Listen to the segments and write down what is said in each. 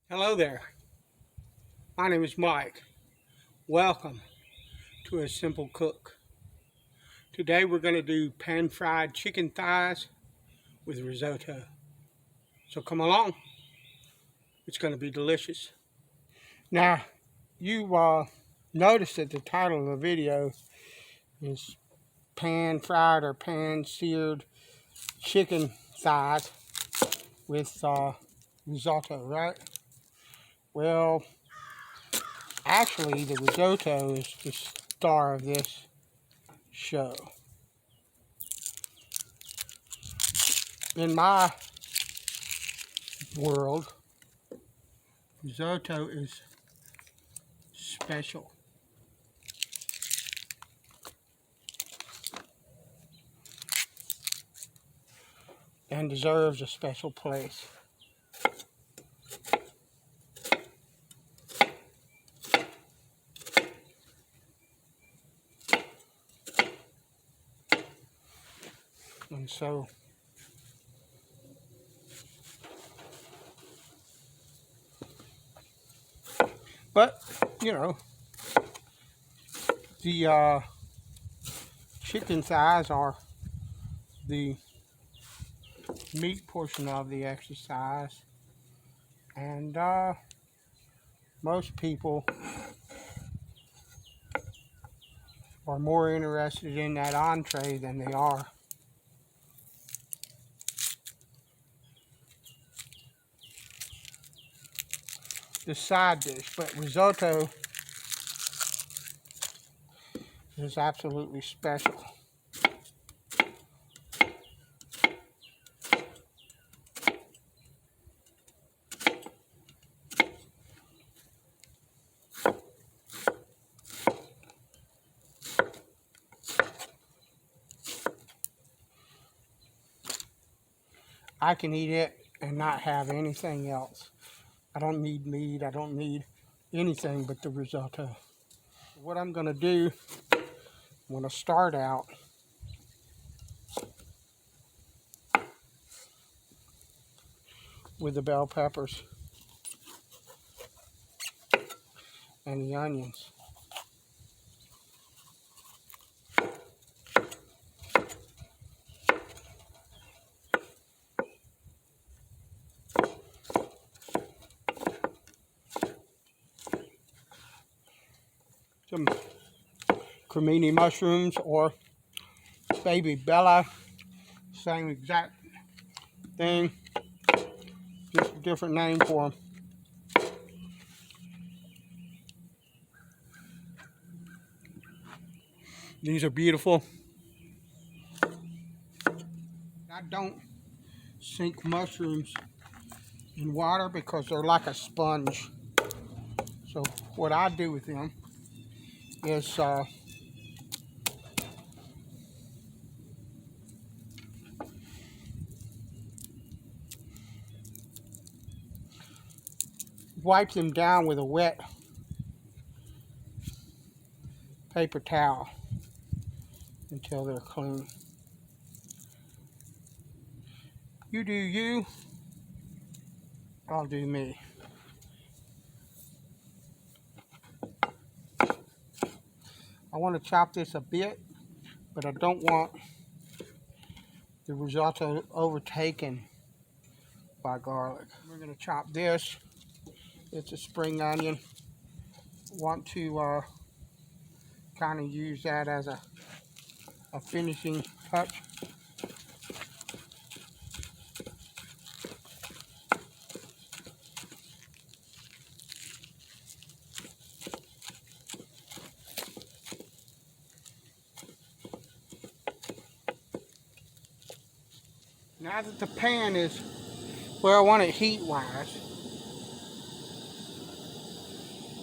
Hello there. My name is Mike. Welcome to A Simple Cook. Today we're going to do pan-fried chicken thighs with risotto. So come along. It's going to be delicious. Now, you noticed that the title of the video is pan-fried or pan-seared chicken thighs with risotto, right? Well, actually the risotto is the star of this show. In my world, risotto is special. And deserves a special place. And so, but, you know, the chicken thighs are the meat portion of the exercise. And most people are more interested in that entree than they are the side dish. But risotto is absolutely special. I can eat it and not have anything else. I don't need meat. I don't need anything but the risotto. What I'm going to do, I'm going to start out with the bell peppers and the onions. Some cremini mushrooms or baby bella, same exact thing, just a different name for them. These are beautiful. I don't sink mushrooms in water because they're like a sponge. So what I do with them is wipe them down with a wet paper towel until they're clean. You do you, I'll do me. I want to chop this a bit, but I don't want the risotto overtaken by garlic. We're going to chop this. It's a spring onion. Want to kind of use that as a finishing touch. Now that the pan is where I want it heat-wise,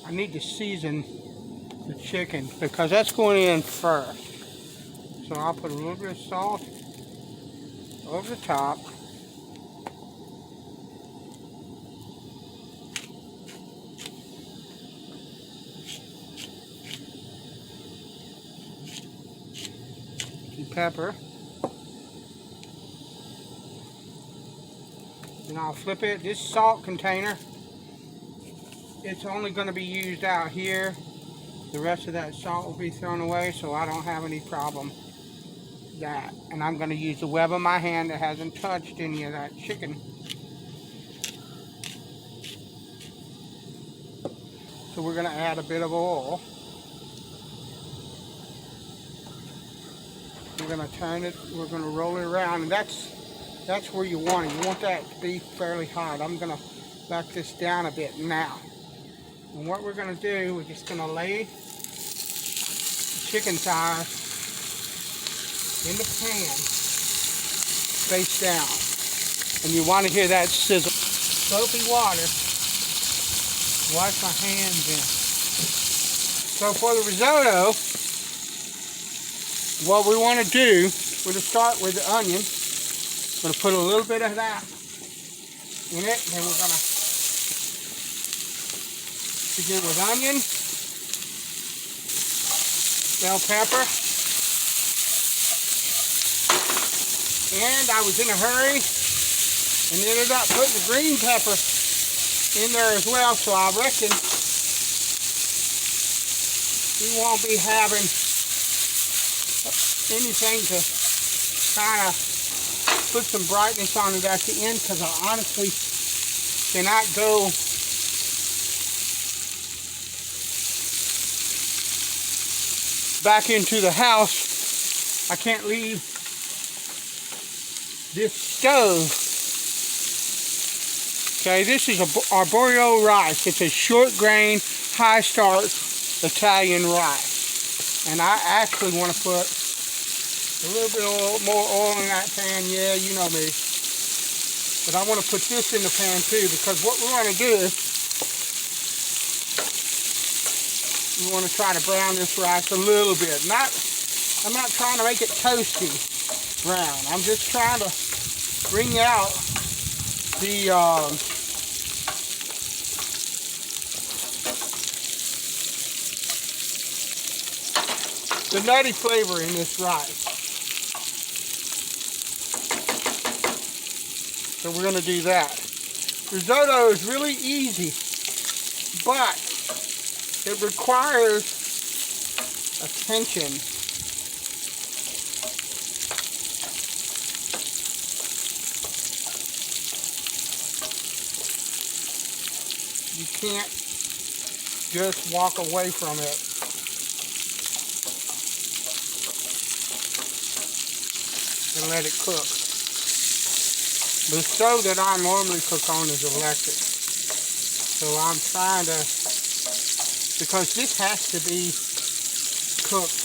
I need to season the chicken because that's going in first. So I'll put a little bit of salt over the top. Some pepper. And I'll flip it. This salt container it's only going to be used out here. The rest of that salt will be thrown away, so I don't have any problem with that. And I'm going to use the web of my hand that hasn't touched any of that chicken. So we're going to add a bit of oil. We're going to turn it, we're going to roll it around, and that's where you want it. You want that to be fairly hot. I'm going to back this down a bit now. And what we're going to do, we're just going to lay the chicken thighs in the pan, face down. And you want to hear that sizzle. Soapy water. Wash my hands in. So for the risotto, what we want to do, we're going to start with the onion. We're going to put a little bit of that in it, and then we're going to begin with onion, bell pepper, and I was in a hurry and ended up putting the green pepper in there as well, so I reckon we won't be having anything to kind of put some brightness on it at the end, because I honestly cannot go back into the house. I can't leave this stove. Okay, this is arborio rice. It's a short grain, high starch Italian rice. And I actually want to put a little bit more oil in that pan. Yeah, you know me. But I want to put this in the pan too, because what we want to do is we want to try to brown this rice a little bit. I'm not trying to make it toasty brown. I'm just trying to bring out the nutty flavor in this rice. So we're going to do that. Risotto is really easy, but it requires attention. You can't just walk away from it. And let it cook. The stove that I normally cook on is electric. So I'm trying to, because this has to be cooked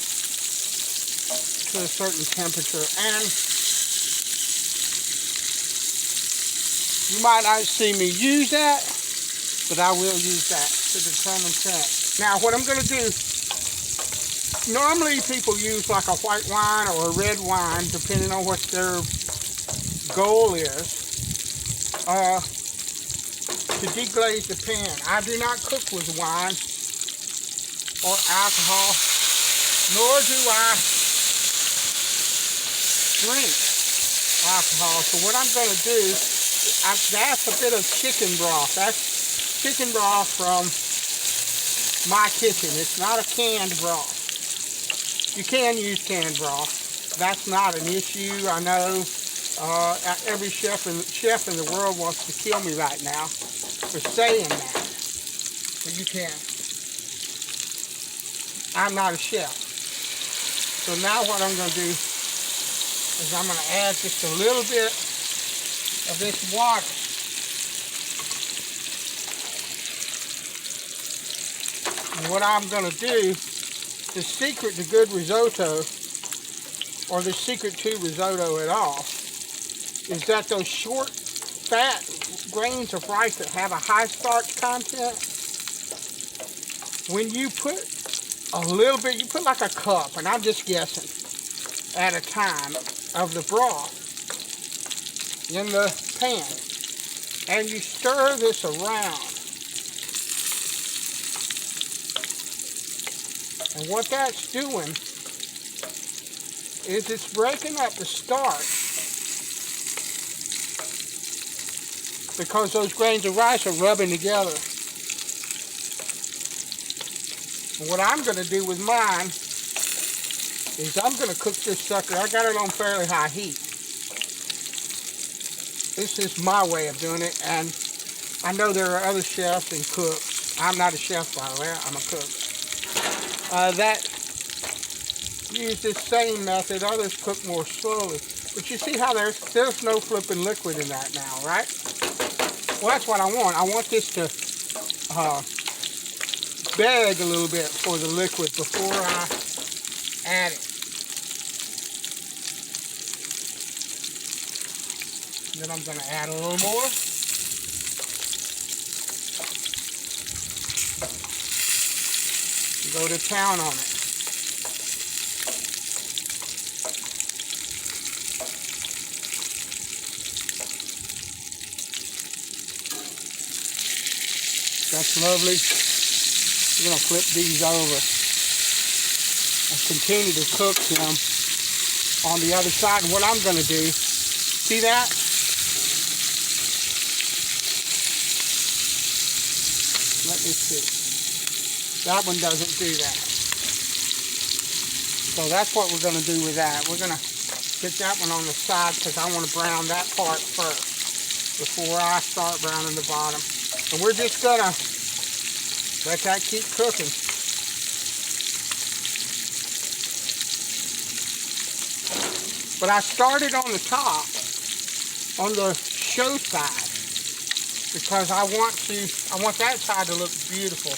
to a certain temperature. And you might not see me use that, but I will use that to determine that. Now what I'm going to do, normally people use like a white wine or a red wine, depending on what their goal is, to deglaze the pan. I do not cook with wine or alcohol, nor do I drink alcohol. So what I'm going to do, that's a bit of chicken broth. That's chicken broth from my kitchen. It's not a canned broth. You can use canned broth. That's not an issue. I know every chef in the world wants to kill me right now for saying that. But you can. I'm not a chef. So now what I'm going to do is I'm going to add just a little bit of this water. And what I'm going to do, the secret to good risotto, or the secret to risotto at all, is that those short, fat grains of rice that have a high starch content, when you put a little bit, you put like a cup, and I'm just guessing, at a time of the broth in the pan, and you stir this around. And what that's doing is it's breaking up the starch, because those grains of rice are rubbing together. And what I'm going to do with mine is I'm going to cook this sucker. I got it on fairly high heat. This is my way of doing it, and I know there are other chefs and cooks. I'm not a chef, by the way. I'm a cook. That use this same method. Others cook more slowly. But you see how there's no flipping liquid in that now, right? Well, that's what I want. I want this to beg a little bit for the liquid before I add it. Then I'm going to add a little more. Go to town on it. That's lovely. We're going to flip these over and continue to cook them on the other side. And what I'm going to do, see that? Let me see. That one doesn't do that. So that's what we're going to do with that. We're going to get that one on the side because I want to brown that part first before I start browning the bottom. And we're just going to let that keep cooking. But I started on the top, on the show side, because I want that side to look beautiful.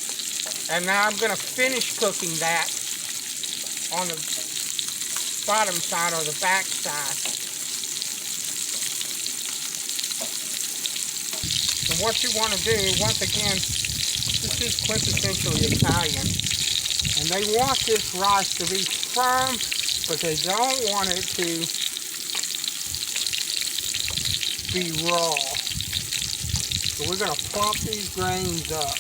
And now I'm going to finish cooking that on the bottom side or the back side. And what you want to do, once again, this is quintessentially Italian. And they want this rice to be firm, but they don't want it to be raw. So we're going to plump these grains up.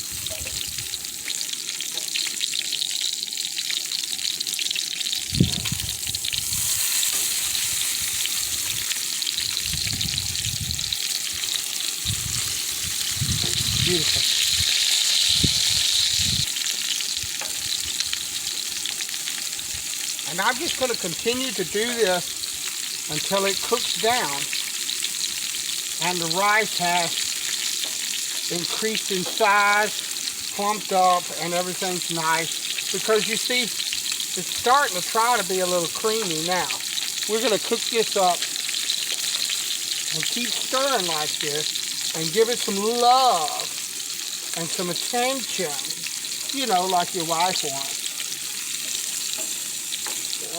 Beautiful. And I'm just going to continue to do this until it cooks down and the rice has increased in size, plumped up, and everything's nice. Because you see, it's starting to try to be a little creamy now. We're going to cook this up and keep stirring like this and give it some love and some attention, you know, like your wife wants.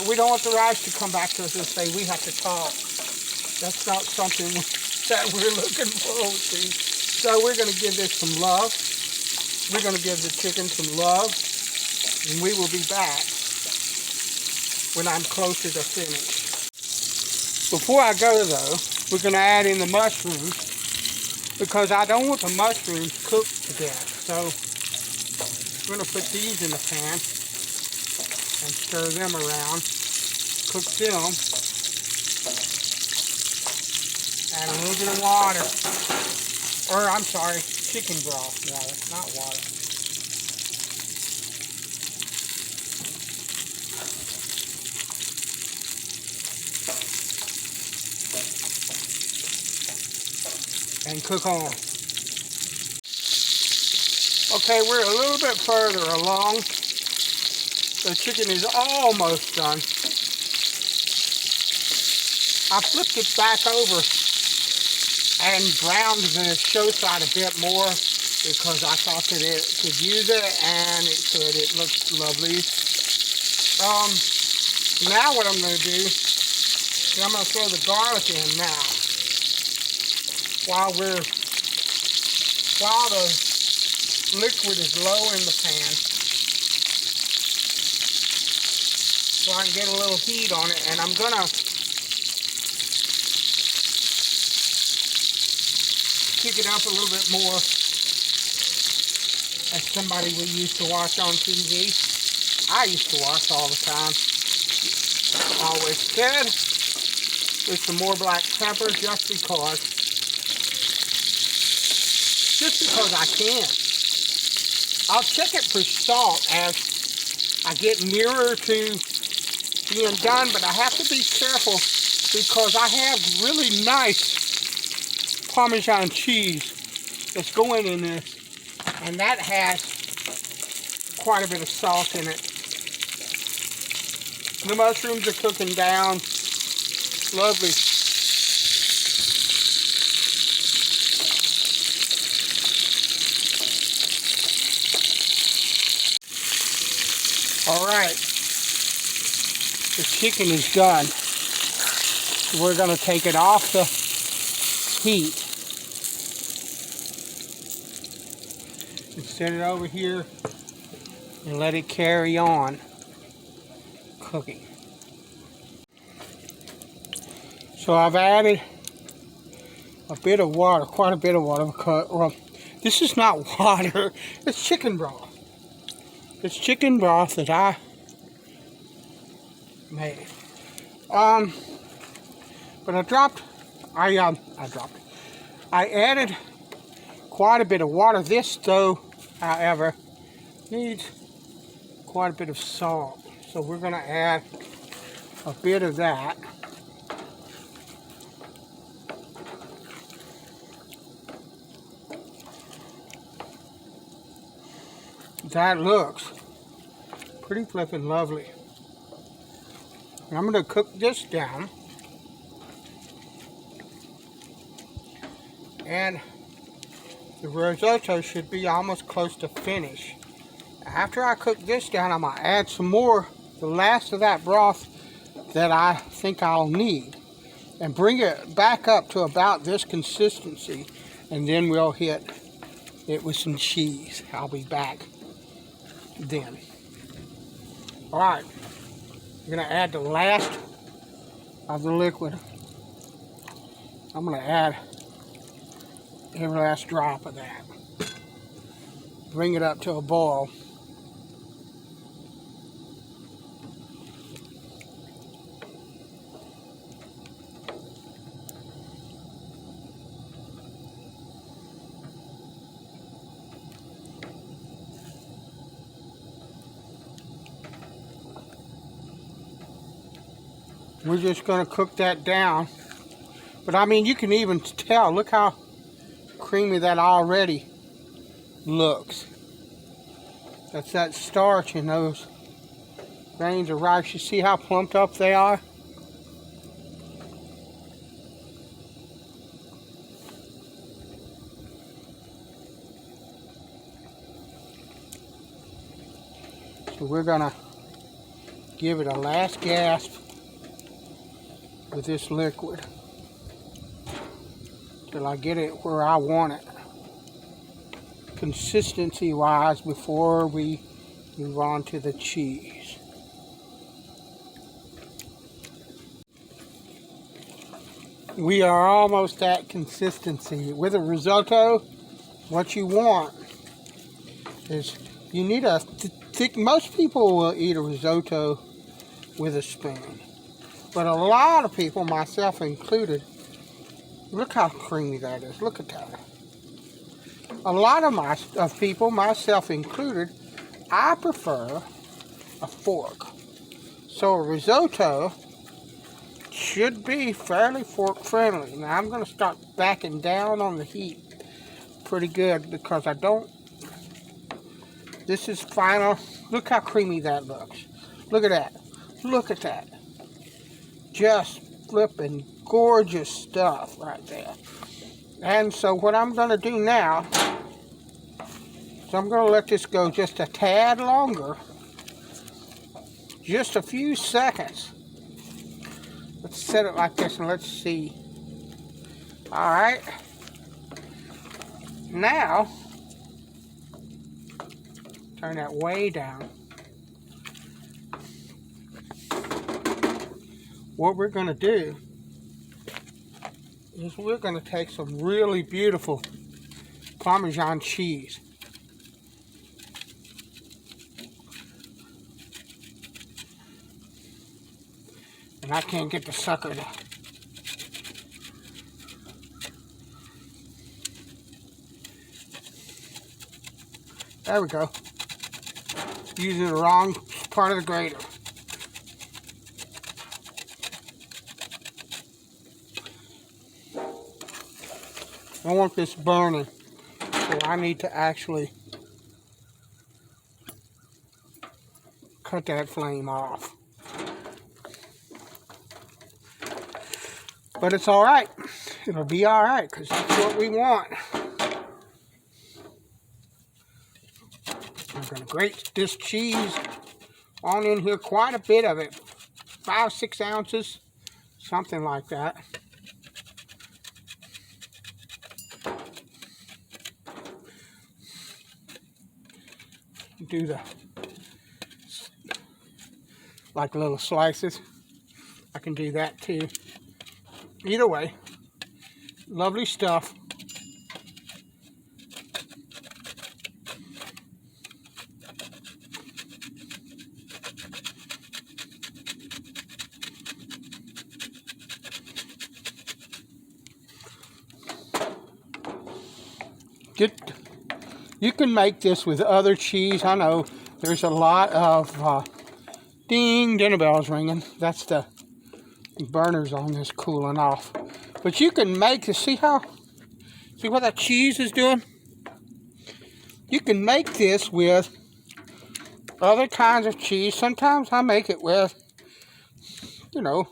We don't want the rice to come back to us and say, we have to talk. That's not something that we're looking forward to. So we're going to give this some love. We're going to give the chicken some love. And we will be back when I'm closer to finish. Before I go, though, we're going to add in the mushrooms, because I don't want the mushrooms cooked to death. So we're going to put these in the pan and stir them around, cook them, add a little bit of water, or I'm sorry, chicken broth rather, not water. And cook on. Okay, we're a little bit further along. The chicken is almost done. I flipped it back over and browned the show side a bit more because I thought that it could use it, and it could. It looks lovely. Now what I'm going to do is I'm going to throw the garlic in now while the liquid is low in the pan, so I can get a little heat on it. And I'm going to kick it up a little bit more, as somebody we used to watch on TV. I used to watch all the time. Always said, with some more black pepper, just because I can. I'll check it for salt as I get nearer to being done, but I have to be careful because I have really nice Parmesan cheese that's going in this, and that has quite a bit of salt in it. The mushrooms are cooking down. Lovely. All right, the chicken is done. We're going to take it off the heat and set it over here and let it carry on cooking. So I've added a bit of water, quite a bit of water, because, well, this is not water, it's chicken broth. It's chicken broth that I made. But I added quite a bit of water. This though, however, needs quite a bit of salt. So we're going to add a bit of that. That looks pretty flippin' lovely. And I'm going to cook this down. And the risotto should be almost close to finish. After I cook this down, I'm going to add some more, the last of that broth that I think I'll need. And bring it back up to about this consistency. And then we'll hit it with some cheese. I'll be back then. Alright, I'm going to add the last of the liquid. I'm going to add every last drop of that. Bring it up to a boil. We're just going to cook that down. But I mean, you can even tell, look how creamy that already looks. That's that starch in those grains of rice. You see how plumped up they are? So we're going to give it a last gasp with this liquid till I get it where I want it consistency wise before we move on to the cheese. We are almost at consistency. With a risotto, what you want is you need a thick, most people will eat a risotto with a spoon. But a lot of people, myself included, look how creamy that is. Look at that. A lot of people, myself included, I prefer a fork. So a risotto should be fairly fork friendly. Now I'm going to start backing down on the heat pretty good because I don't. This is final. Look how creamy that looks. Look at that. Look at that. Just flipping gorgeous stuff right there. And so what I'm going to do now is I'm going to let this go just a tad longer. Just a few seconds. Let's set it like this and let's see. Alright. Now, turn that way down. What we're going to do is we're going to take some really beautiful Parmesan cheese. And I can't get the sucker to. There we go. Using the wrong part of the grater. I want this burning, so I need to actually cut that flame off. But it's all right. It'll be all right, because that's what we want. I'm going to grate this cheese on in here, quite a bit of it. 5-6 ounces, something like that. Do the like little slices. I can do that too. Either way, lovely stuff. You can make this with other cheese. I know there's a lot of ding, dinner bells ringing. That's the burners on this cooling off. But you can make this. See what that cheese is doing? You can make this with other kinds of cheese. Sometimes I make it with, you know,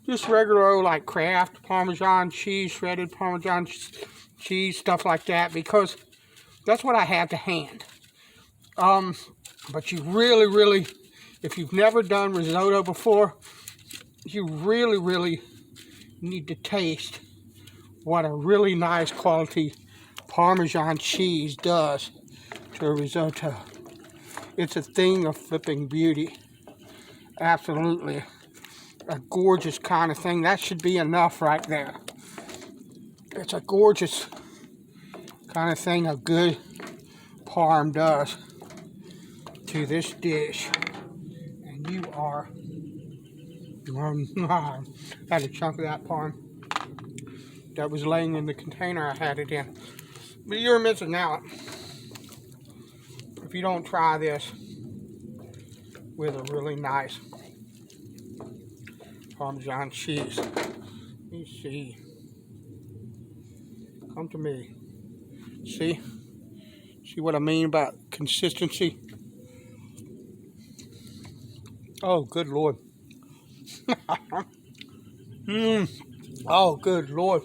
just regular old like Kraft Parmesan cheese, shredded Parmesan cheese, stuff like that, because that's what I have to hand. But you really, if you've never done risotto before, you really need to taste what a really nice quality Parmesan cheese does to a risotto. It's a thing of flipping beauty. Absolutely. A gorgeous kind of thing. That should be enough right there. It's a gorgeous kind of thing a good parm does to this dish. And you are I had a chunk of that parm that was laying in the container I had it in. But you're missing out if you don't try this with a really nice Parmesan cheese. Let me see. Come to me. See what I mean about consistency? Oh, good Lord. Oh, good Lord.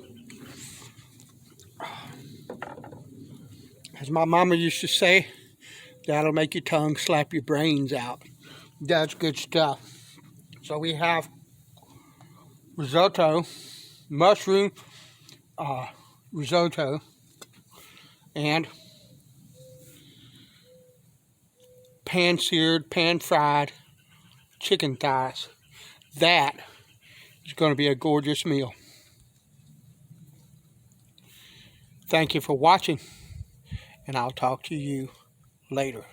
As my mama used to say, that'll make your tongue slap your brains out. That's good stuff. So we have risotto, mushroom risotto, and pan-seared, pan-fried chicken thighs. That is going to be a gorgeous meal. Thank you for watching, and I'll talk to you later.